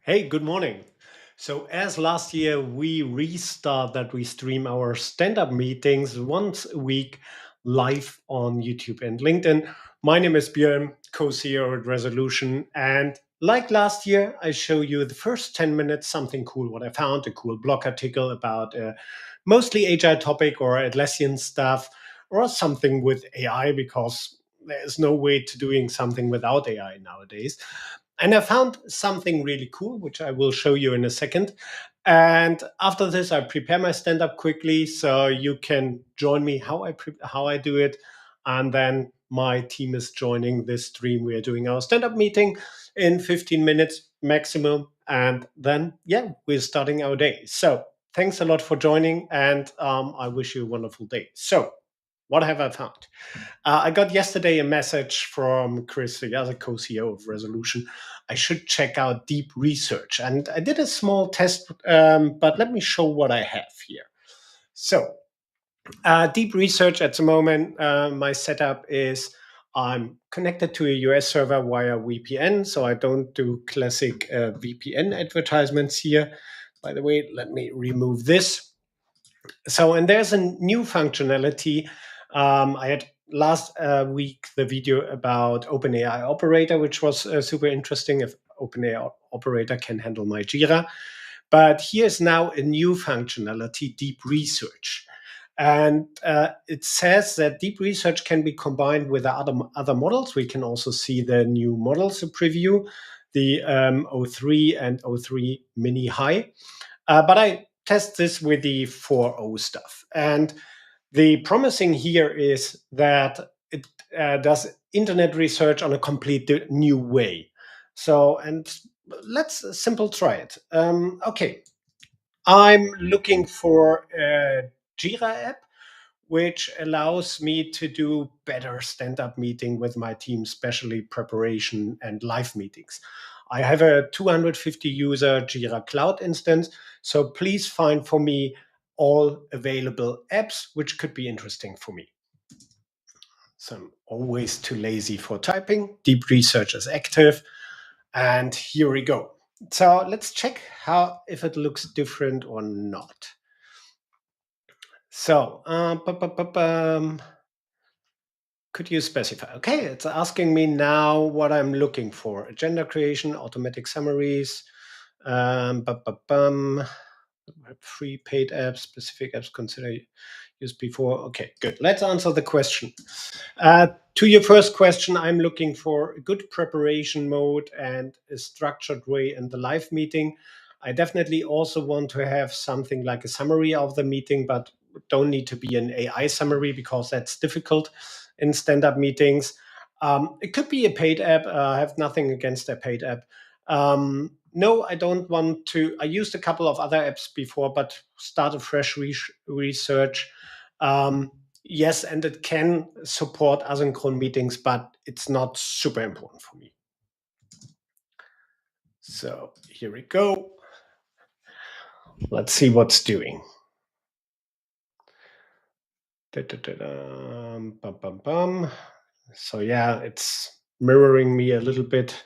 Hey, good morning. So, as last year, we stream our stand up meetings once a week live on YouTube and LinkedIn. My name is Björn, co CEO at Resolution. And like last year, I show you the first 10 minutes something cool, what I found, a cool blog article about mostly Agile topic or Atlassian stuff or something with AI because there's no way to doing something without AI nowadays. And I found something really cool, which I will show you in a second. And after this, I prepare my stand up quickly so you can join me how I do it. And then my team is joining this stream. We are doing our stand up meeting in 15 minutes maximum. And then, yeah, we're starting our day. So thanks a lot for joining. And I wish you a wonderful day. So, what have I found? I got yesterday a message from Chris, the other co-CEO of Resolution. I should check out Deep Research, and I did a small test. But let me show what I have here. So, Deep Research at the moment, my setup is I'm connected to a US server via VPN, so I don't do classic VPN advertisements here. By the way, let me remove this. So, and there's a new functionality. I had last week the video about OpenAI Operator, which was super interesting. If OpenAI Operator can handle my Jira, but here's now a new functionality, Deep Research. And it says that deep research can be combined with the other models. We can also see the new models preview, the O3 and O3 Mini High. But I test this with the 4.0 stuff. And the promising here is that it does internet research on a complete new way. So, and let's simple try it. Okay, I'm looking for a Jira app which allows me to do better stand-up meeting with my team, especially preparation and live meetings. I have a 250 user Jira Cloud instance, so please find for me all available apps which could be interesting for me. So I'm always too lazy for typing. Deep Research is active, and here we go. So let's check how if it looks different or not. So, could you specify? Okay, it's asking me now what I'm looking for. Agenda creation, automatic summaries, um, bu- bu- bum, free paid apps, specific apps consider used before. Okay, good. Let's answer the question. To your first question, I'm looking for a good preparation mode and a structured way in the live meeting. I definitely also want to have something like a summary of the meeting, but don't need to be an AI summary because that's difficult in stand-up meetings. It could be a paid app. I have nothing against a paid app. No, I don't want to. I used a couple of other apps before, but start a fresh research. Um, yes, and it can support asynchronous meetings, but it's not super important for me. So here we go. Let's see what's doing. Bum, bum, bum. So yeah, it's mirroring me a little bit.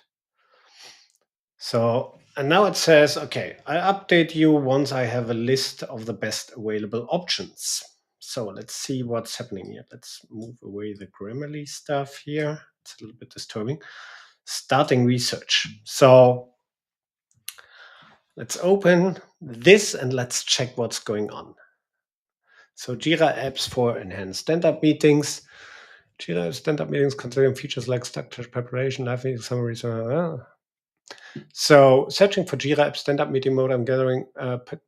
So, and now it says, okay, I update you once I have a list of the best available options. So let's see what's happening here. Let's move away the Grammarly stuff here. It's a little bit disturbing. Starting research. So let's open this and let's check what's going on. So Jira apps for enhanced stand-up meetings. Jira stand-up meetings considering features like structured preparation, live meeting summaries. So searching for Jira app stand-up meeting mode, I'm gathering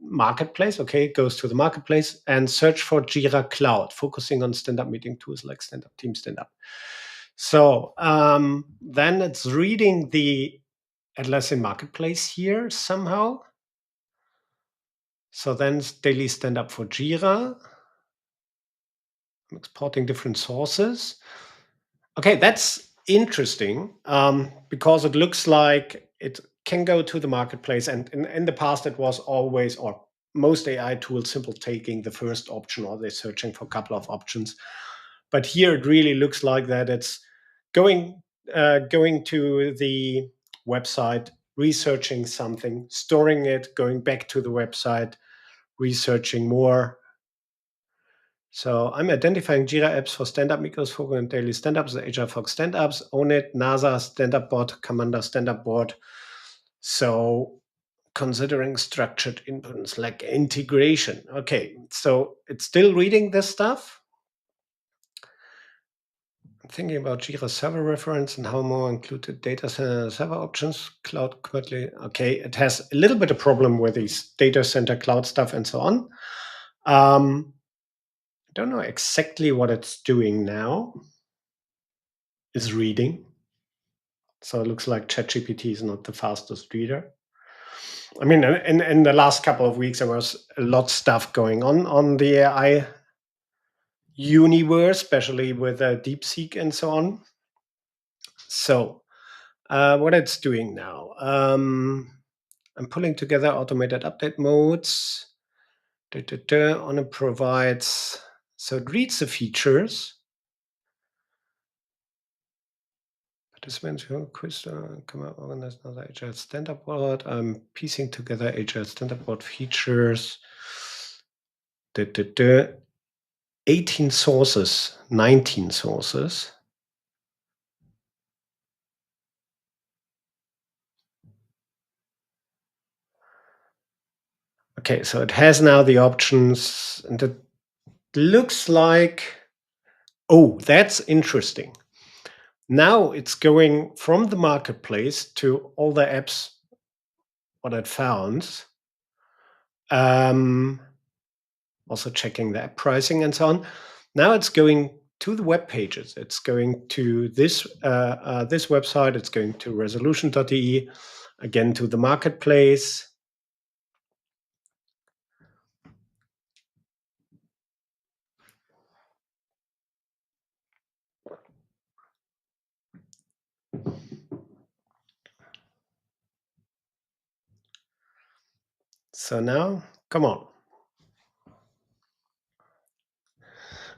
marketplace. Okay, goes to the marketplace and search for Jira Cloud, focusing on stand-up meeting tools like stand-up, team stand-up. So then it's reading the Atlassian marketplace here somehow. So then it's daily stand-up for Jira. I'm exporting different sources. Okay, that's interesting because it looks like it can go to the marketplace. And in the past, it was always, or most AI tools, simple taking the first option or they're searching for a couple of options. But here it really looks like that it's going going to the website researching something, storing it, going back to the website, researching more. So I'm identifying Jira apps for stand-up meetings, focus on daily stand-ups, the Agile for stand-ups, Own It, NASA stand-up board, Commander stand-up board. So considering structured inputs like integration. Okay, so it's still reading this stuff. I'm thinking about Jira server reference and how more included data center server options, cloud quickly. Okay, it has a little bit of problem with these data center cloud stuff and so on. I don't know exactly what it's doing now. It's reading. So it looks like ChatGPT is not the fastest reader. I mean, in the last couple of weeks, there was a lot of stuff going on the AI universe, especially with DeepSeek and so on. So what it's doing now, I'm pulling together automated update modes. On it provides, so it reads the features. Participants who quiz come out organize another Agile stand-up board. I'm piecing together Agile stand-up board features. 18 sources, 19 sources. Okay, so it has now the options, and it looks like, oh, that's interesting. Now it's going from the marketplace to all the apps what it found. Also checking the app pricing and so on. Now it's going to the web pages. It's going to this this website. It's going to resolution.de, again to the marketplace. So now, come on.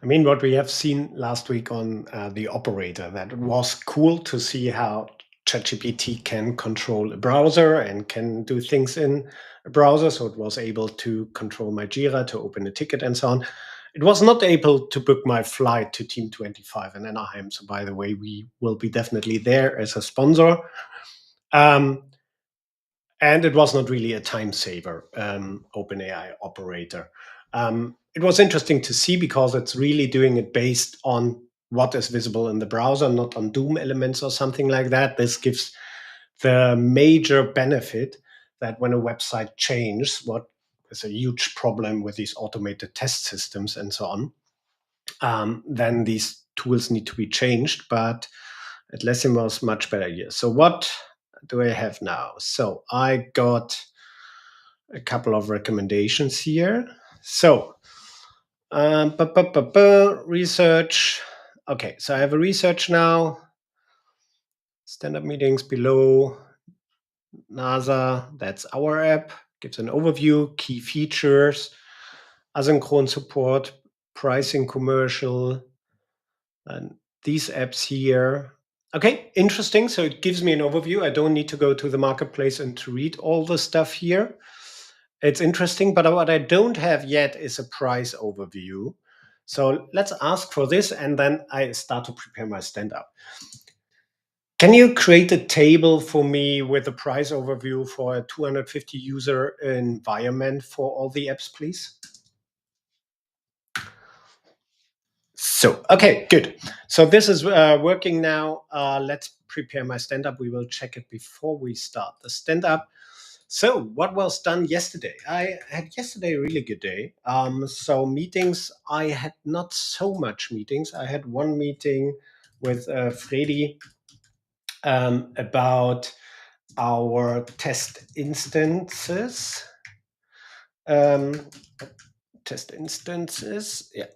I mean, what we have seen last week on the operator, that it was cool to see how ChatGPT can control a browser and can do things in a browser. So it was able to control my Jira, to open a ticket and so on. It was not able to book my flight to Team 25 in Anaheim. So by the way, we will be definitely there as a sponsor. And it was not really a time saver, OpenAI operator. It was interesting to see because it's really doing it based on what is visible in the browser, not on DOM elements or something like that. This gives the major benefit that when a website changes, what is a huge problem with these automated test systems and so on, then these tools need to be changed. But Atlassian was much better here. So what do I have now? So I got a couple of recommendations here. So research. Okay, so I have a research now. Stand-up meetings below. NASA, that's our app. Gives an overview, key features, asynchronous support, pricing commercial, and these apps here. Okay, interesting. So it gives me an overview. I don't need to go to the marketplace and to read all the stuff here. It's interesting, but what I don't have yet is a price overview. So let's ask for this, and then I start to prepare my stand-up. Can you create a table for me with a price overview for a 250 user environment for all the apps, please? So, okay, good. So this is working now. Let's prepare my stand-up. We will check it before we start the stand-up. So what was done yesterday? I had yesterday a really good day. So meetings, I had not so much meetings. I had one meeting with Fredi about our test instances. Um, Test instances. Yeah,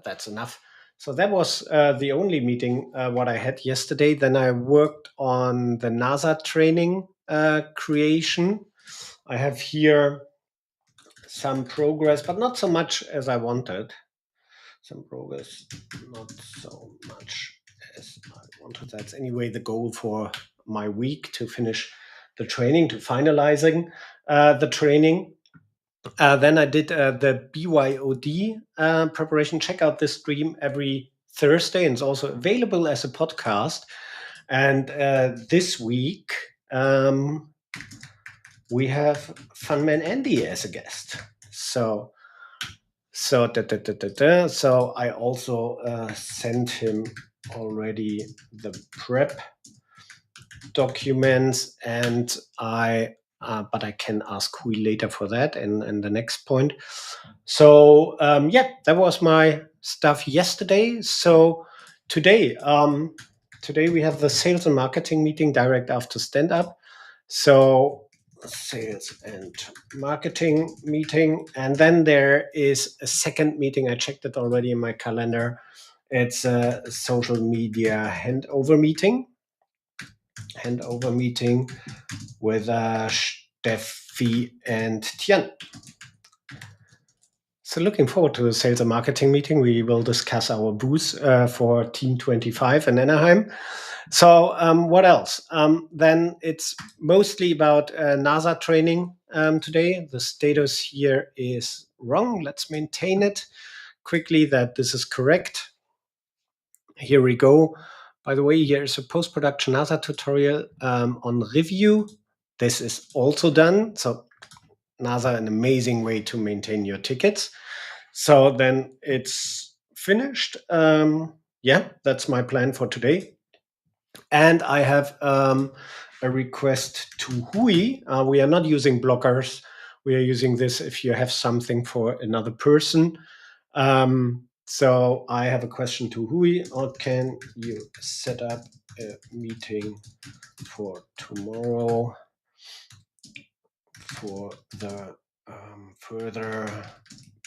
that's enough. So that was the only meeting what I had yesterday. Then I worked on the NASA training creation. I have here some progress, but not so much as I wanted. Some progress, not so much as I wanted. That's anyway the goal for my week, to finish the training, to finalizing the training. Then I did the BYOD preparation. Check out this stream every Thursday, and it's also available as a podcast. And this week, we have Funman Andy as a guest. So I also sent him already the prep documents, and but I can ask Hui later for that in the next point. So yeah, that was my stuff yesterday. So today, today we have the sales and marketing meeting direct after stand up. So sales and marketing meeting, and then there is a second meeting. I checked it already in my calendar. It's a social media handover meeting with Steffi and Tian. So looking forward to the sales and marketing meeting. We will discuss our booth for Team 25 in Anaheim. So what else? Then it's mostly about NASA training today. The status here is wrong. Let's maintain it quickly that this is correct. Here we go. By the way, here is a post-production NASA tutorial on review. This is also done. So NASA, an amazing way to maintain your tickets. So then it's finished. Yeah, that's my plan for today. And I have a request to Hui. We are not using blockers. We are using this if you have something for another person. So I have a question to Hui. Or can you set up a meeting for tomorrow for the further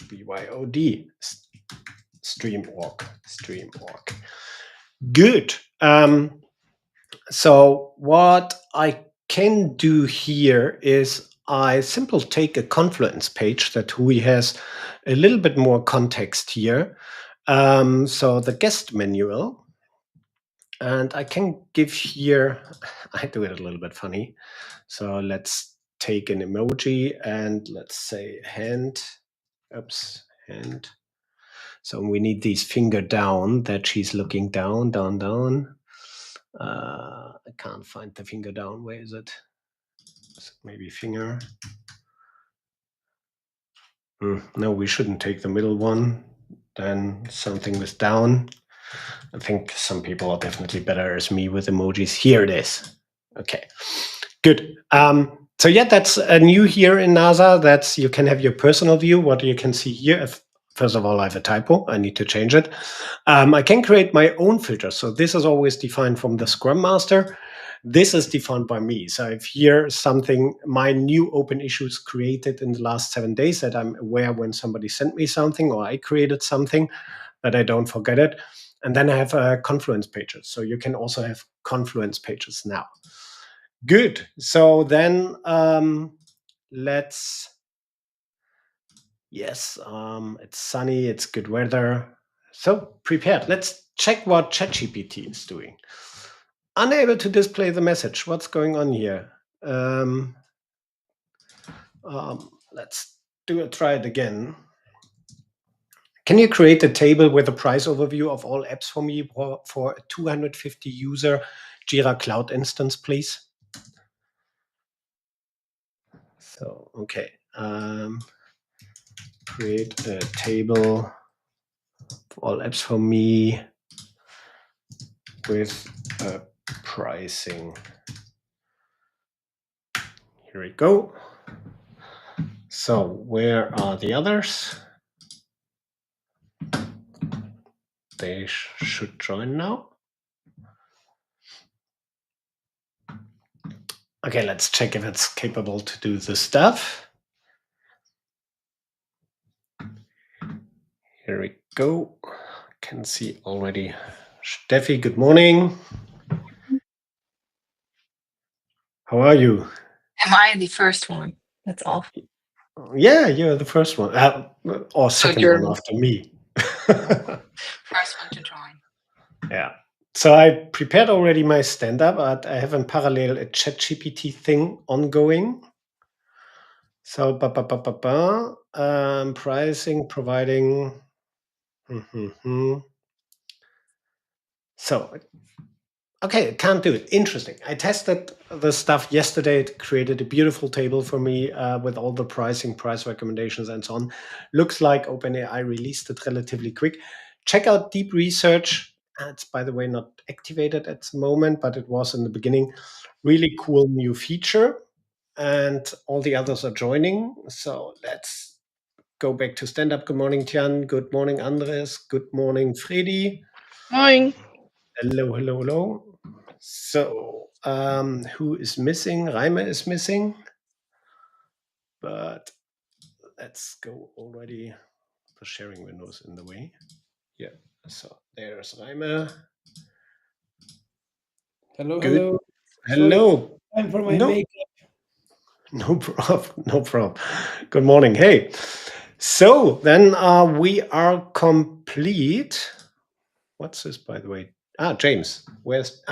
BYOD stream org? Good. So what I can do here is I simply take a Confluence page that Hui has a little bit more context here. So the guest manual, and I can give here, I do it a little bit funny. So let's take an emoji and let's say hand. Oops, hand. So we need these finger down that she's looking down, down, down. I can't find the finger down. Where is it? Maybe finger. No, we shouldn't take the middle one. Then something with down. I think some people are definitely better as me with emojis. Here it is. Okay, good. So yeah, that's new here in NASA. That's you can have your personal view. What you can see here. First of all, I have a typo. I need to change it. I can create my own filter. So this is always defined from the Scrum Master. This is defined by me. So if here something, my new open issues created in the last 7 days that I'm aware when somebody sent me something or I created something that I don't forget it. And then I have Confluence pages. So you can also have Confluence pages now. Good. So then let's, yes, it's sunny, it's good weather. So prepared. Let's check what ChatGPT is doing. Unable to display the message. What's going on here? Let's try it again. Can you create a table with a price overview of all apps for me for a 250 user Jira Cloud instance, please? So, okay. Create a table for all apps for me with a pricing. Here we go. So where are the others? They should join now. Okay, let's check if it's capable to do the stuff. Here we go. Can see already. Steffi, good morning. How are you? Am I the first one? That's all. Yeah, you're the first one. Or second one after me. First one to join. Yeah. So I prepared already my stand-up, but I have in parallel a ChatGPT thing ongoing. So pricing, providing. So okay, can't do it. Interesting. I tested the stuff yesterday. It created a beautiful table for me with all the pricing, price recommendations, and so on. Looks like OpenAI released it relatively quick. Check out Deep Research. It's, by the way, not activated at the moment, but it was in the beginning. Really cool new feature. And all the others are joining. So let's go back to stand up. Good morning, Tian. Good morning, Andres. Good morning, Freddy. Moin. Hello, hello, hello. So, who is missing? Reimer is missing, but let's go already. The sharing window is in the way. Yeah, so there's Reimer. Hello, Good. hello. Sorry, Hello. time for my No, makeup. no problem. No problem. Good morning. Hey. So then we are complete. What's this, by the way? James. Where's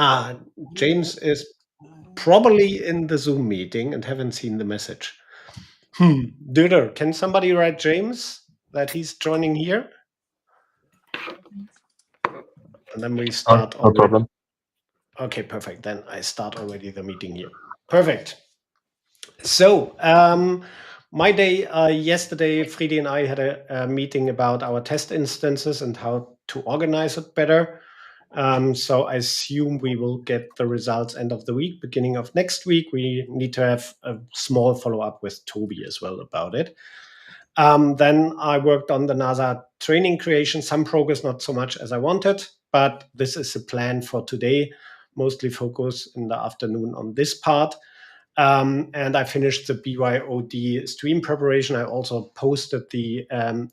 James is probably in the Zoom meeting and haven't seen the message. Duder, can somebody write James that he's joining here? And then we start No already. problem. Okay, perfect. Then I start already the meeting here. Perfect. So, my day yesterday, Friedi and I had a meeting about our test instances and how to organize it better. So I assume we will get the results end of the week, beginning of next week. We need to have a small follow up with Toby as well about it. Then I worked on the NASA training creation, some progress, not so much as I wanted, but this is the plan for today. Mostly focus in the afternoon on this part. And I finished the BYOD stream preparation. I also posted the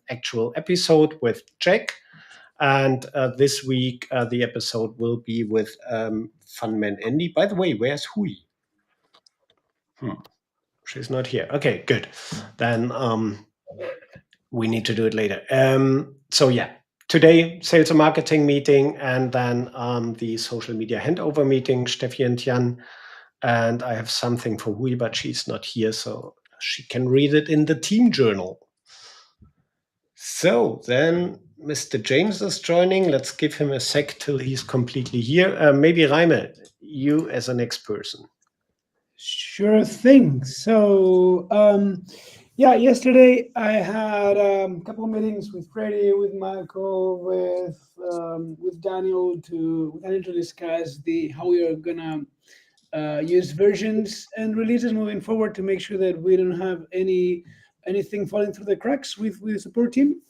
actual episode with Jack. And this week, the episode will be with Funman Andy. By the way, where's Hui? She's not here. Okay, good. Then we need to do it later. So yeah, today sales and marketing meeting, and then the social media handover meeting. Steffi and Jan, and I have something for Hui, but she's not here, so she can read it in the team journal. So then Mr. James is joining. Let's give him a sec till he's completely here. Maybe Raime, you as a next person. Sure thing. So, yeah, yesterday I had a couple of meetings with Freddie, with Michael, with Daniel to discuss the how we are gonna use versions and releases moving forward to make sure that we don't have anything falling through the cracks with the support team.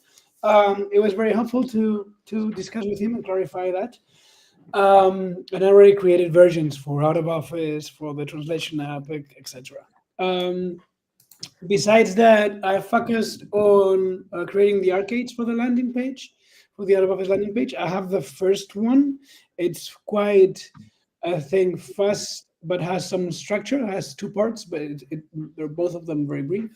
It was very helpful to discuss with him and clarify that. And I already created versions for out of office, for the translation app, etc. Besides that, I focused on creating the arcades for the landing page, for the out of office landing page. I have the first one. It's quite, I think, fast, but has some structure. It has two parts, but they're both of them very brief.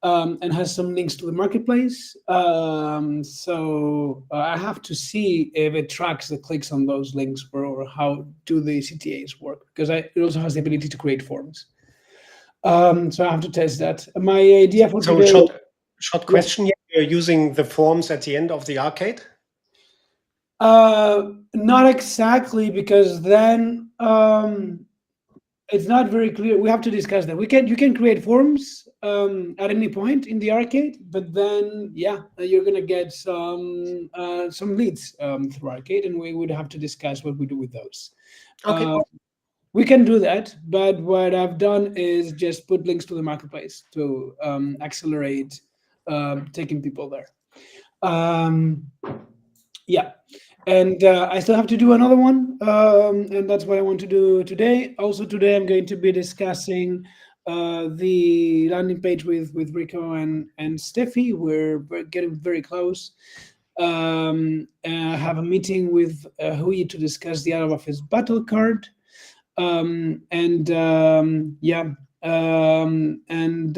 And has some links to the marketplace. So I have to see if it tracks the clicks on those links or how do the CTAs work, because it also has the ability to create forms. So I have to test that. My idea for So today. short question here. You're using the forms at the end of the arcade? Not exactly, because then it's not very clear. We have to discuss that. You can create forms at any point in the arcade, but then you're gonna get some leads through arcade, and we would have to discuss what we do with those. Okay. We can do that, but what I've done is just put links to the marketplace to accelerate taking people there. Yeah. And I still have to do another one, and that's what I want to do today. Also today, I'm going to be discussing the landing page with Rico and Steffi. We're getting very close. I have a meeting with Hui to discuss the out of office battle card. And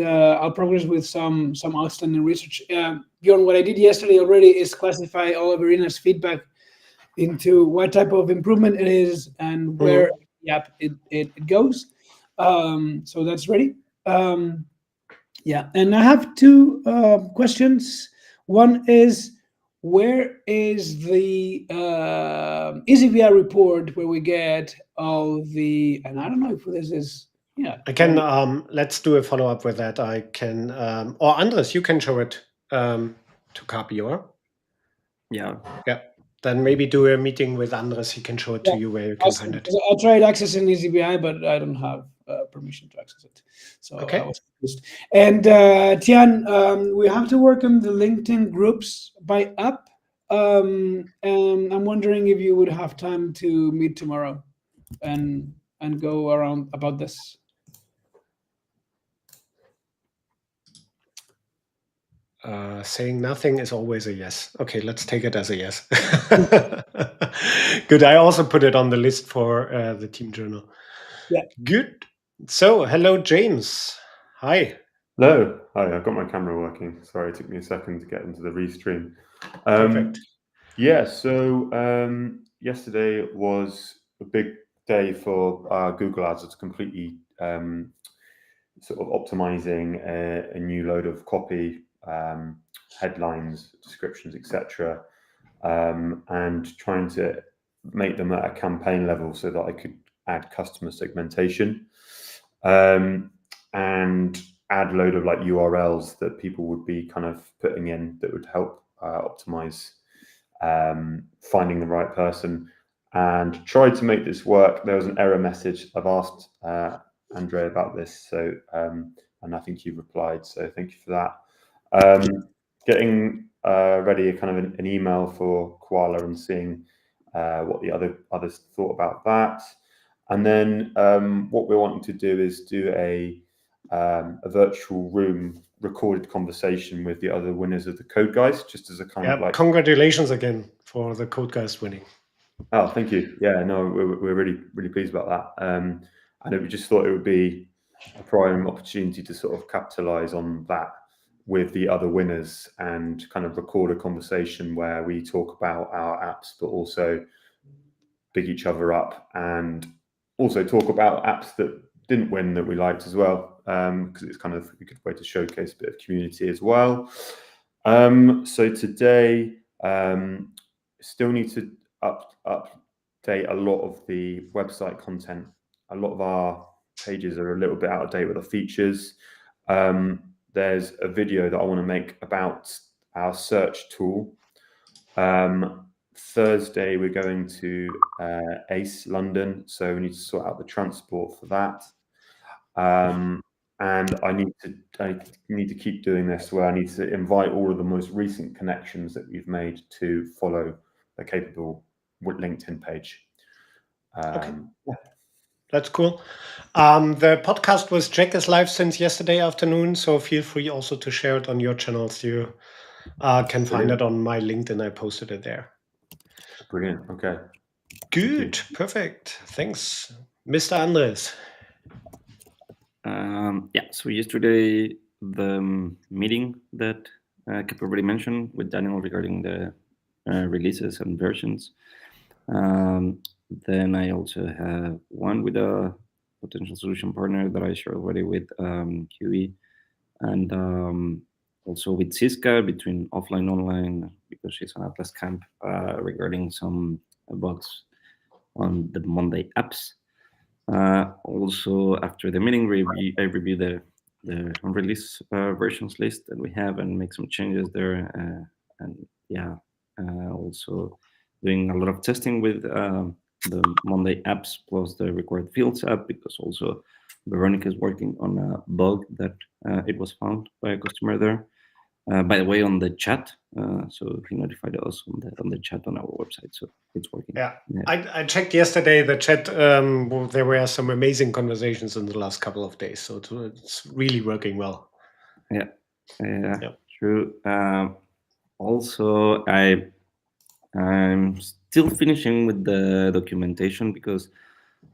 I'll progress with some outstanding research. Bjorn, what I did yesterday already is classify all of Irina's feedback into what type of improvement it is and where the app it goes. So that's ready. Yeah, and I have two questions. One is, where is the EasyVR report where we get all the, and I don't know if this is, yeah. I can, let's do a follow-up with that. I can, or Andres, you can show it to Capior. Yeah. Yeah. Then maybe do a meeting with Andres. He can show it to you where you can Awesome. find it. I tried accessing EasyVI, but I don't have permission to access it. So Okay. I was confused. And Tian, we have to work on the LinkedIn groups by app. And I'm wondering if you would have time to meet tomorrow and go around about this. Saying nothing is always a yes. Okay, let's take it as a yes. Good. I also put it on the list for the team journal. Yeah. Good. So, hello, James. Hi. Hello. Hi, I've got my camera working. Sorry, it took me a second to get into the restream. Perfect. Yeah, so yesterday was a big day for Google Ads. It's completely sort of optimizing a new load of copy, headlines, descriptions, etc., and trying to make them at a campaign level so that I could add customer segmentation and add a load of like URLs that people would be kind of putting in that would help optimize finding the right person, and tried to make this work. There was an error message. I've asked Andre about this, so and I think you replied, so thank you for that. Getting ready a kind of an email for Koala and seeing what the others thought about that. And then what we're wanting to do is do a virtual room recorded conversation with the other winners of the Code Guys, just as a kind of like... Congratulations again for the Code Guys winning. Oh, thank you. Yeah, no, we're really pleased about that. And we just thought it would be a prime opportunity to sort of capitalize on that with the other winners and kind of record a conversation where we talk about our apps, but also big each other up, and also talk about apps that didn't win that we liked as well, because it's kind of a good way to showcase a bit of community as well. So today, still need to update a lot of the website content. A lot of our pages are a little bit out of date with the features. There's a video that I want to make about our search tool. Thursday, we're going to ACE London, so we need to sort out the transport for that. And I need to keep doing this, where I need to invite all of the most recent connections that we've made to follow the capable LinkedIn page. Okay. That's cool. The podcast with Jack is live since yesterday afternoon, so feel free also to share it on your channels. You can find it on my LinkedIn. I posted it there. Brilliant. Okay. Good. Perfect. Thanks. Mr. Andres. Yeah, so yesterday, the meeting that Kip already mentioned with Daniel regarding the releases and versions. Then I also have one with a potential solution partner that I shared already with QE, and also with Siska between offline and online, because she's on Atlas Camp regarding some bugs on the Monday apps. Also, after the meeting, I review the unreleased versions list that we have and make some changes there. And yeah, also doing a lot of testing with the Monday apps plus the required fields app, because also Veronica is working on a bug that it was found by a customer there. By the way, on the chat, so he notified us on the chat on our website, so it's working. Yeah. I checked yesterday the chat. There were some amazing conversations in the last couple of days, so it's really working well. Yeah, true. Also, I'm still finishing with the documentation, because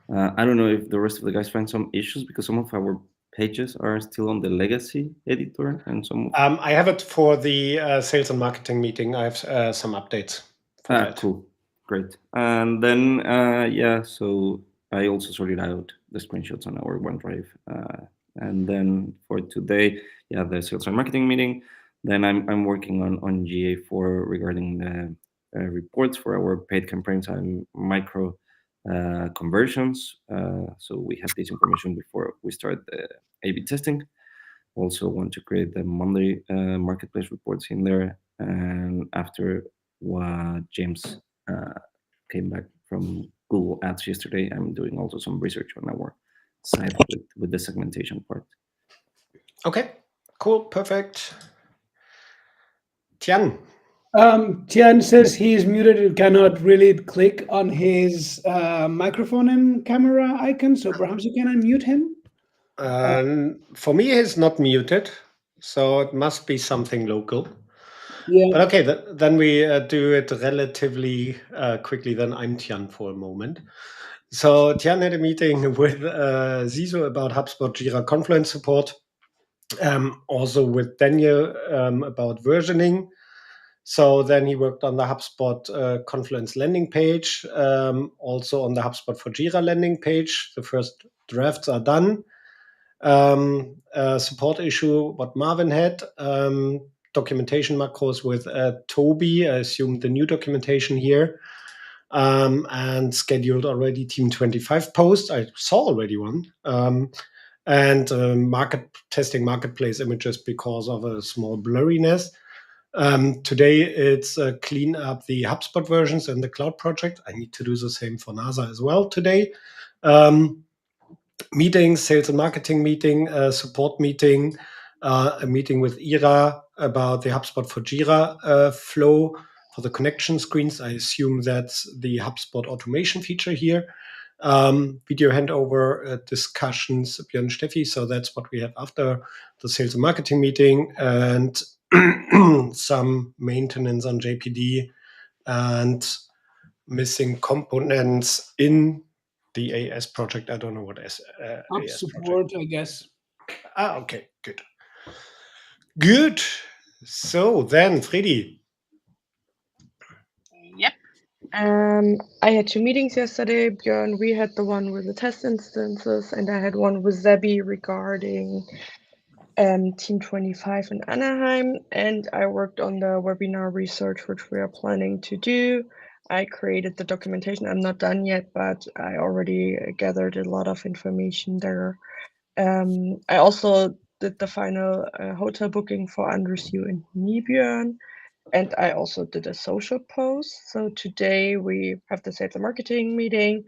I don't know if the rest of the guys find some issues, because some of our pages are still on the legacy editor, and some. I have it for the sales and marketing meeting. I have some updates for that. Cool. Great. And then, yeah, so I also sorted out the screenshots on our OneDrive. And then for today, yeah, the sales and marketing meeting. Then I'm working on GA4 regarding the reports for our paid campaigns and micro conversions. So we have this information before we start the A/B testing. Also want to create the Monday marketplace reports in there. And after what James came back from Google Ads yesterday, I'm doing also some research on our side with the segmentation part. Okay, cool, perfect. Tian. Tian says he's muted and cannot really click on his microphone and camera icon, so perhaps you can unmute him. For me, he's not muted, so it must be something local. Yeah. But okay, then we do it relatively quickly. Then I'm Tian for a moment. So Tian had a meeting with Ziso about HubSpot Jira Confluence support. Also with Daniel about versioning. So then he worked on the HubSpot Confluence landing page, also on the HubSpot for Jira landing page. The first drafts are done. Support issue, what Marvin had. Documentation macros with Toby. I assume the new documentation here. And scheduled already Team 25 post. I saw already one. And testing marketplace images because of a small blurriness. Today it's clean up the HubSpot versions in the cloud project. I need to do the same for NASA as well today. Meetings, sales and marketing meeting, support meeting, a meeting with Ira about the HubSpot for Jira flow for the connection screens. I assume that's the HubSpot automation feature here. Video handover discussions, Björn Steffi. So that's what we have after the sales and marketing meeting, and some maintenance on JPD and missing components in the AS project. I don't know what AS Support, project. I guess. Okay, good. Good. So then, Freddy. Yep. I had 2 meetings yesterday. Björn, we had the one with the test instances, and I had one with Zebi regarding Team 25 in Anaheim. And I worked on the webinar research, which we are planning to do. I created the documentation. I'm not done yet, but I already gathered a lot of information there. I also did the final hotel booking for Andres, you and me, Björn. And I also did a social post. So today we have the sales and marketing meeting.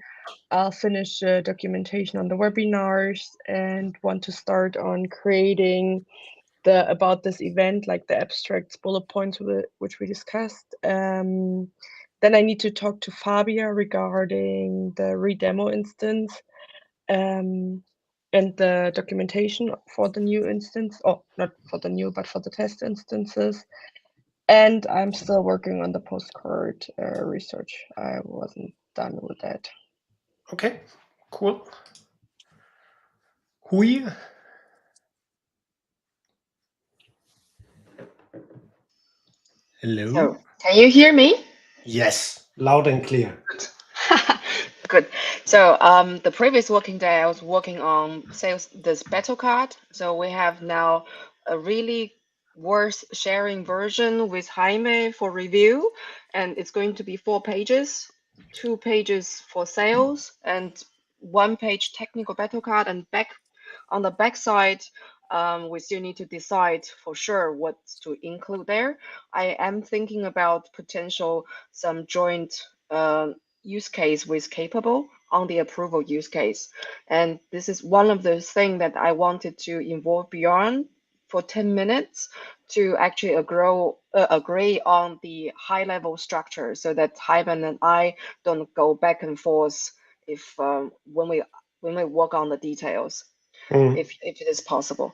I'll finish the documentation on the webinars and want to start on creating the about this event, like the abstracts, bullet points which we discussed. Then I need to talk to Fabia regarding the redemo instance and the documentation for the new instance. Oh, not for the new, but for the test instances. And I'm still working on the postcard research. I wasn't done with that. Okay, cool. Hui. Hello. So, can you hear me? Yes, loud and clear. Good. So, the previous working day, I was working on sales this battle card. So we have now a really worth sharing version with Jaime for review, and it's going to be 4 pages, 2 pages for sales, and 1 page technical battle card. And on the back side, we still need to decide for sure what to include there. I am thinking about potential some joint use case with capable on the approval use case. And this is one of those things that I wanted to involve Bjorn for 10 minutes to actually agree on the high level structure so that Hyben and I don't go back and forth if when we work on the details. If it is possible.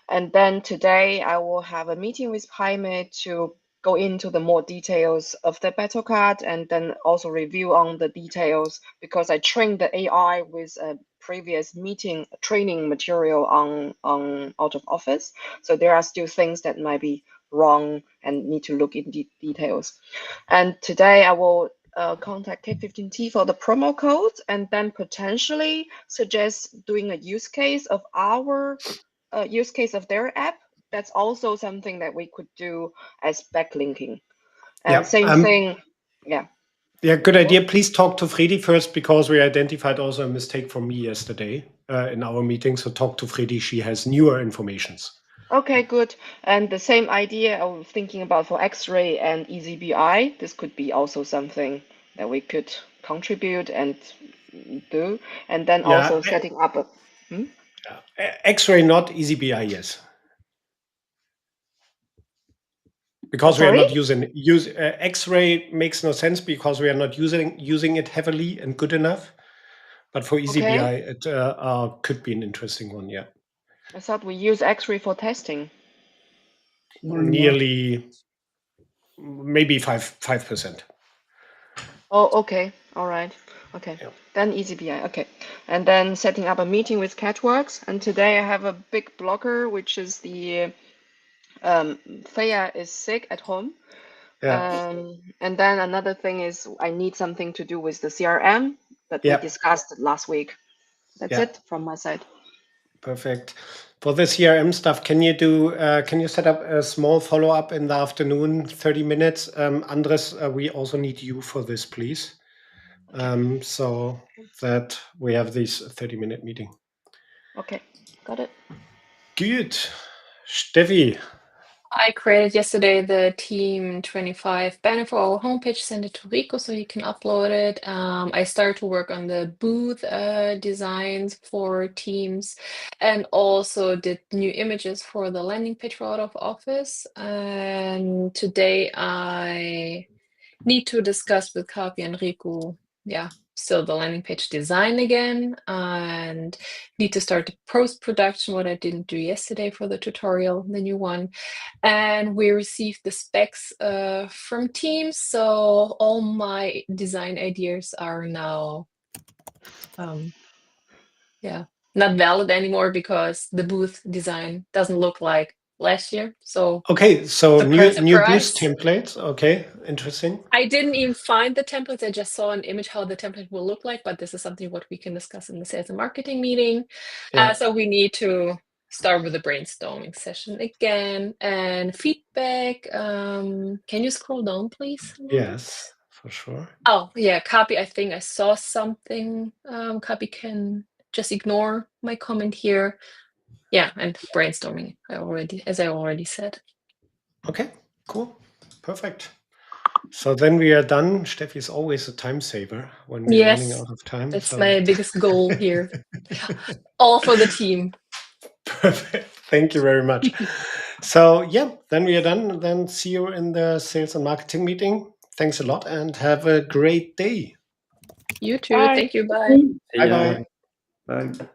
And then today I will have a meeting with Jaime to go into the more details of the battle card and then also review on the details because I trained the AI with a previous meeting training material on out of office. So there are still things that might be wrong and need to look in details. And today I will contact K15T for the promo code, and then potentially suggest doing a use case of our use case of their app. That's also something that we could do as backlinking. And Yeah, same thing. Yeah. Yeah, good idea. Please talk to Freddy first, because we identified also a mistake from me yesterday in our meeting. So talk to Freddy. She has newer informations. Okay, good. And the same idea I was thinking about for X-ray and EZBI. This could be also something that we could contribute and do. And then Yeah, also setting up a X-ray, not EZBI, yes. Because we are sorry? not X-ray makes no sense because we are not using it heavily and good enough. But for EZBI, it could be an interesting one. Yeah. I thought we use X-ray for testing. Nearly, maybe 5%. Oh, okay. All right. Okay. Yeah. Then EZBI. Okay. And then setting up a meeting with Catworks. And today I have a big blocker, which is the Freya is sick at home. Yeah. And then another thing is I need something to do with the CRM that we Yeah. discussed last week. That's Yeah. it from my side. Perfect. For the CRM stuff, can you set up a small follow-up in the afternoon, 30 minutes? Andres, we also need you for this, please. So that we have this 30-minute meeting. Okay, got it. Good. Steffi. I created yesterday the Team 25 banner for our homepage, sent it to Rico so he can upload it. I started to work on the booth designs for Teams, and also did new images for the landing page for Out of Office. And today I need to discuss with Kapi and Rico, still the landing page design again, and need to start the post-production, what I didn't do yesterday for the tutorial, the new one. And we received the specs from Teams, so all my design ideas are now not valid anymore because the booth design doesn't look like last year. So okay, so surprise, new surprise. boost templates. Okay, interesting. I didn't even find the templates. I just saw an image how the template will look like, but this is something what we can discuss in the sales and marketing meeting. Yeah. So we need to start with a brainstorming session again. And feedback, can you scroll down, please? Yes, for sure. Oh, yeah, Kapi, I think I saw something. Kapi can just ignore my comment here. Yeah, and brainstorming, as I already said. Okay, cool. Perfect. So then we are done. Steffi is always a time saver when we're running out of time. That's my biggest goal here. All for the team. Perfect. Thank you very much. So yeah, then we are done. Then see you in the sales and marketing meeting. Thanks a lot and have a great day. You too. Bye. Thank you. Bye. Yeah. Bye-bye. Bye.